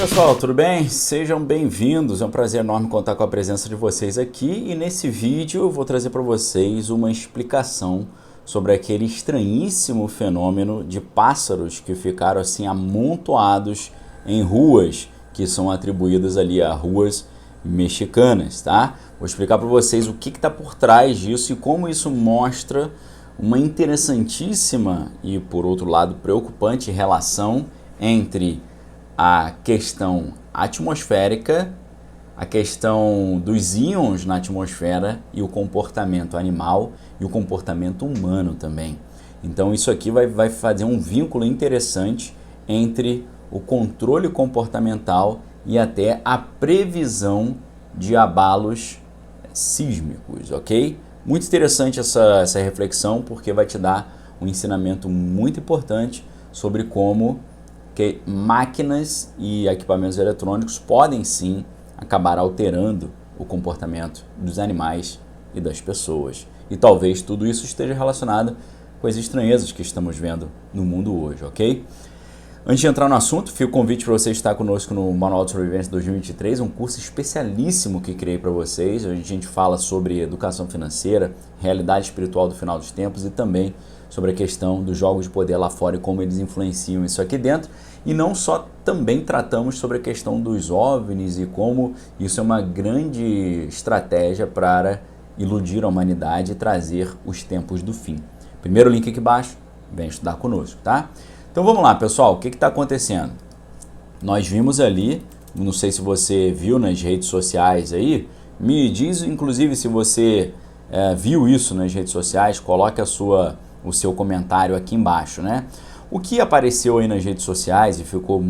Pessoal, tudo bem? Sejam bem-vindos, é um prazer enorme contar com a presença de vocês aqui e nesse vídeo eu vou trazer para vocês uma explicação sobre aquele estranhíssimo fenômeno de pássaros que ficaram assim amontoados em ruas que são atribuídas ali a ruas mexicanas, tá? Vou explicar para vocês o que está por trás disso e como isso mostra uma interessantíssima e, por outro lado, preocupante relação entre a questão atmosférica, a questão dos íons na atmosfera e o comportamento animal e o comportamento humano também. Então isso aqui vai fazer um vínculo interessante entre o controle comportamental e até a previsão de abalos sísmicos, ok? Muito interessante essa reflexão porque vai te dar um ensinamento muito importante sobre como que máquinas e equipamentos eletrônicos podem sim acabar alterando o comportamento dos animais e das pessoas. E talvez tudo isso esteja relacionado com as estranhezas que estamos vendo no mundo hoje, ok? Antes de entrar no assunto, fica o convite para você estar conosco no Manual de Sobrevivência 2023, um curso especialíssimo que criei para vocês. A gente fala sobre educação financeira, realidade espiritual do final dos tempos e também sobre a questão dos jogos de poder lá fora e como eles influenciam isso aqui dentro. E não só, também tratamos sobre a questão dos OVNIs e como isso é uma grande estratégia para iludir a humanidade e trazer os tempos do fim. Primeiro link aqui embaixo, vem estudar conosco, tá? Então vamos lá, pessoal, o que está acontecendo? Nós vimos ali, não sei se você viu nas redes sociais aí, me diz inclusive se você viu isso nas redes sociais, coloque o seu comentário aqui embaixo, né? O que apareceu aí nas redes sociais e ficou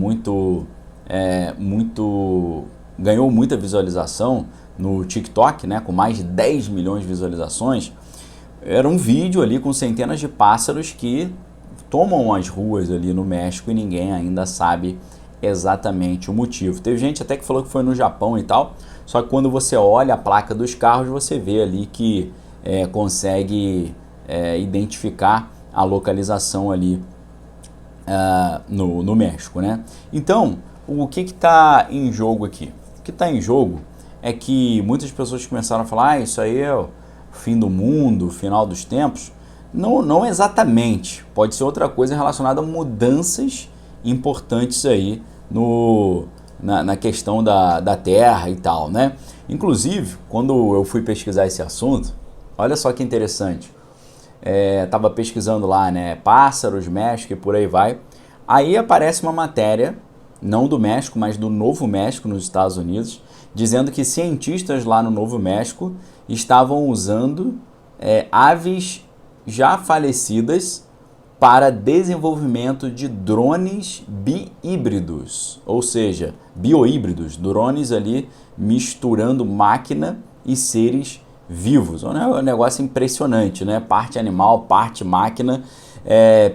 ganhou muita visualização no TikTok, né, com mais de 10 milhões de visualizações, era um vídeo ali com centenas de pássaros que tomam as ruas ali no México e ninguém ainda sabe exatamente o motivo. Teve gente até que falou que foi no Japão e tal, só que quando você olha a placa dos carros, você vê ali que consegue identificar a localização ali no México, né? Então, o que está em jogo aqui? O que está em jogo é que muitas pessoas começaram a falar isso aí é o fim do mundo, o final dos tempos. Não exatamente, pode ser outra coisa relacionada a mudanças importantes aí na questão da Terra e tal, né? Inclusive, quando eu fui pesquisar esse assunto, olha só que interessante, estava pesquisando lá, né, pássaros, México e por aí vai, aí aparece uma matéria, não do México, mas do Novo México nos Estados Unidos, dizendo que cientistas lá no Novo México estavam usando aves já falecidas para desenvolvimento de drones bihíbridos, ou seja, biohíbridos, drones ali misturando máquina e seres vivos. É um negócio impressionante, né? Parte animal, parte máquina.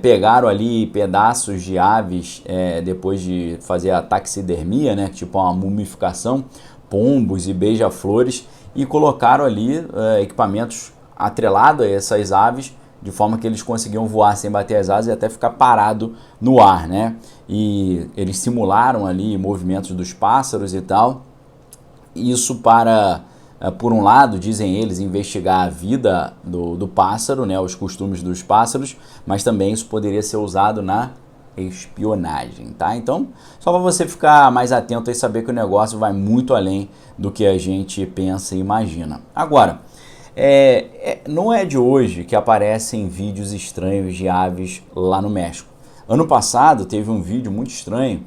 Pegaram ali pedaços de aves depois de fazer a taxidermia, né? Tipo uma mumificação, pombos e beija-flores, e colocaram ali equipamentos atrelado a essas aves, de forma que eles conseguiam voar sem bater as asas e até ficar parado no ar, né? E eles simularam ali movimentos dos pássaros e tal. Isso para, por um lado, dizem eles, investigar a vida do pássaro, né? Os costumes dos pássaros, mas também isso poderia ser usado na espionagem, tá? Então, só para você ficar mais atento e saber que o negócio vai muito além do que a gente pensa e imagina. Agora, não é de hoje que aparecem vídeos estranhos de aves lá no México. Ano passado teve um vídeo muito estranho,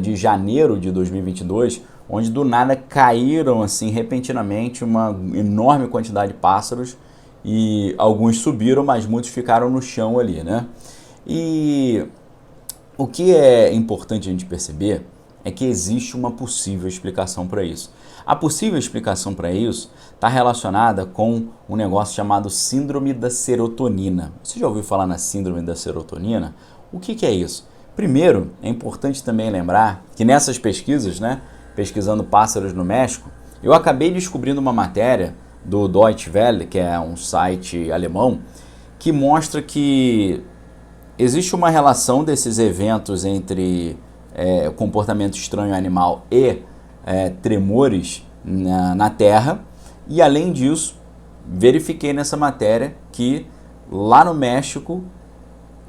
de janeiro de 2022, onde do nada caíram assim repentinamente uma enorme quantidade de pássaros e alguns subiram, mas muitos ficaram no chão ali, né? E o que é importante a gente perceber é que existe uma possível explicação para isso. A possível explicação para isso está relacionada com um negócio chamado síndrome da serotonina. Você já ouviu falar na síndrome da serotonina? O que é isso? Primeiro, é importante também lembrar que nessas pesquisas, né, pesquisando pássaros no México, eu acabei descobrindo uma matéria do Deutsche Welle, que é um site alemão, que mostra que existe uma relação desses eventos entre comportamento estranho animal e tremores na Terra. E além disso, verifiquei nessa matéria que lá no México,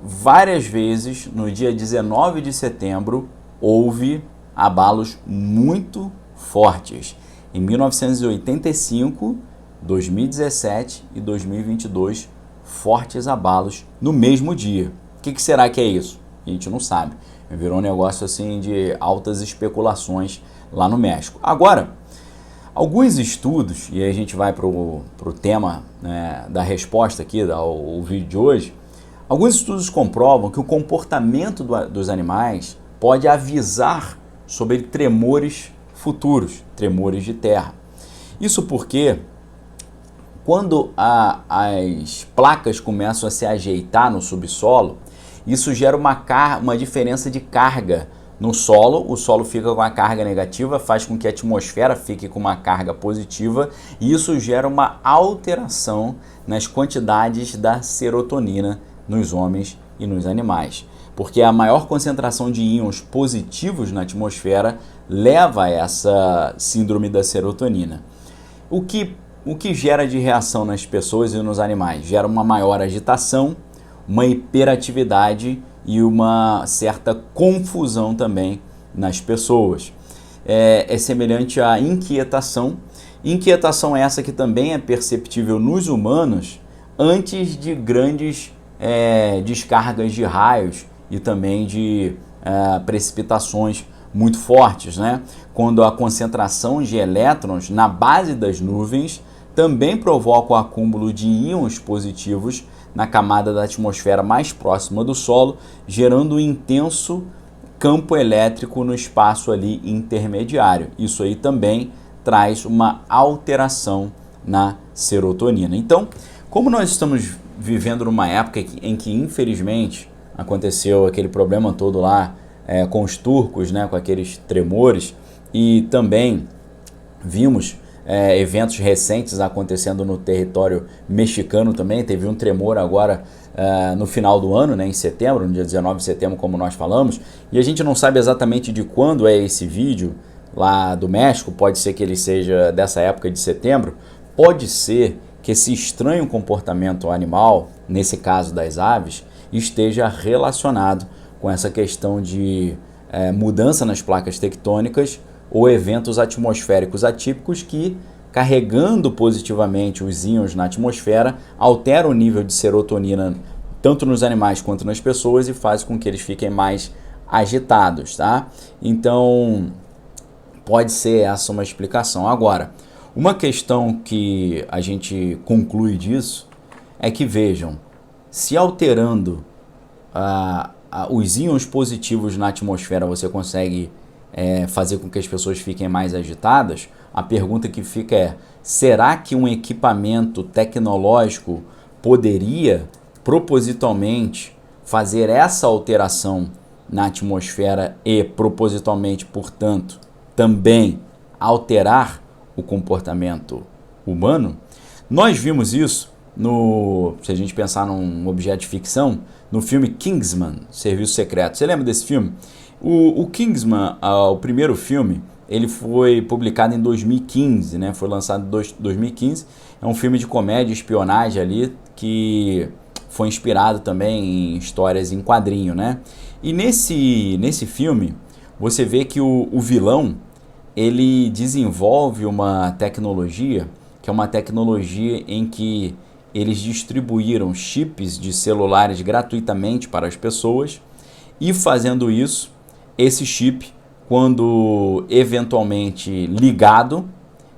várias vezes no dia 19 de setembro, houve abalos muito fortes. Em 1985, 2017 e 2022, fortes abalos no mesmo dia. O que será que é isso? A gente não sabe. Virou um negócio assim de altas especulações lá no México. Agora, alguns estudos, e aí a gente vai para o tema, né, da resposta aqui, o vídeo de hoje. Alguns estudos comprovam que o comportamento dos animais pode avisar sobre tremores futuros, tremores de terra. Isso porque quando as placas começam a se ajeitar no subsolo, isso gera uma diferença de carga no solo. O solo fica com a carga negativa, faz com que a atmosfera fique com uma carga positiva, e isso gera uma alteração nas quantidades da serotonina nos homens e nos animais. Porque a maior concentração de íons positivos na atmosfera leva a essa síndrome da serotonina. O que gera de reação nas pessoas e nos animais? Gera uma maior agitação, uma hiperatividade e uma certa confusão também nas pessoas. É semelhante à inquietação. Inquietação essa que também é perceptível nos humanos antes de grandes descargas de raios e também de precipitações muito fortes, né? Quando a concentração de elétrons na base das nuvens também provoca o acúmulo de íons positivos na camada da atmosfera mais próxima do solo, gerando um intenso campo elétrico no espaço ali intermediário. Isso aí também traz uma alteração na serotonina. Então, como nós estamos vivendo numa época em que, infelizmente, aconteceu aquele problema todo lá com os turcos, né, com aqueles tremores, e também vimos eventos recentes acontecendo no território mexicano também. Teve um tremor agora no final do ano, né, em setembro, no dia 19 de setembro, como nós falamos, e a gente não sabe exatamente de quando é esse vídeo lá do México. Pode ser que ele seja dessa época de setembro, pode ser que esse estranho comportamento animal, nesse caso das aves, esteja relacionado com essa questão de mudança nas placas tectônicas ou eventos atmosféricos atípicos que, carregando positivamente os íons na atmosfera, alteram o nível de serotonina tanto nos animais quanto nas pessoas e faz com que eles fiquem mais agitados, tá? Então, pode ser essa uma explicação. Agora, uma questão que a gente conclui disso é que, vejam, se alterando os íons positivos na atmosfera você consegue fazer com que as pessoas fiquem mais agitadas, a pergunta que fica é: será que um equipamento tecnológico poderia propositalmente fazer essa alteração na atmosfera e propositalmente, portanto, também alterar o comportamento humano? Nós vimos isso se a gente pensar num objeto de ficção, no filme Kingsman, Serviço Secreto. Você lembra desse filme? O Kingsman, o primeiro filme, ele foi publicado em 2015, né? Foi lançado em 2015. É um filme de comédia e espionagem ali que foi inspirado também em histórias em quadrinho, né? E nesse filme, você vê que o vilão, ele desenvolve uma tecnologia, que é uma tecnologia em que eles distribuíram chips de celulares gratuitamente para as pessoas, e fazendo isso, esse chip, quando eventualmente ligado,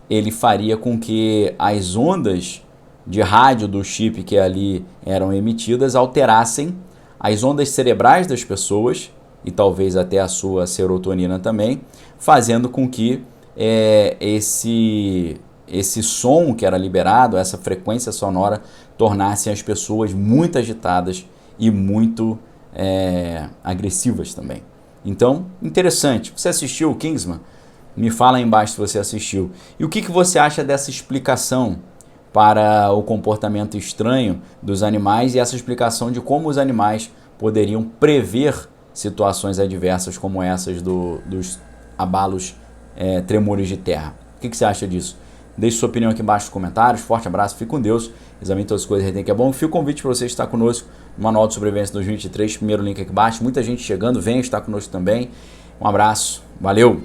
ele faria com que as ondas de rádio do chip que ali eram emitidas alterassem as ondas cerebrais das pessoas e talvez até a sua serotonina também, fazendo com que esse som que era liberado, essa frequência sonora, tornasse as pessoas muito agitadas e muito agressivas também. Então, interessante. Você assistiu o Kingsman? Me fala aí embaixo se você assistiu. E o que você acha dessa explicação para o comportamento estranho dos animais e essa explicação de como os animais poderiam prever situações adversas como essas dos abalos, tremores de terra. O que você acha disso? Deixe sua opinião aqui embaixo nos comentários. Forte abraço, fique com Deus. Examine todas as coisas, retém que é bom. Fica o convite para você estar conosco no Manual de Sobrevivência 2023. Primeiro link aqui embaixo. Muita gente chegando, venha estar conosco também. Um abraço, valeu!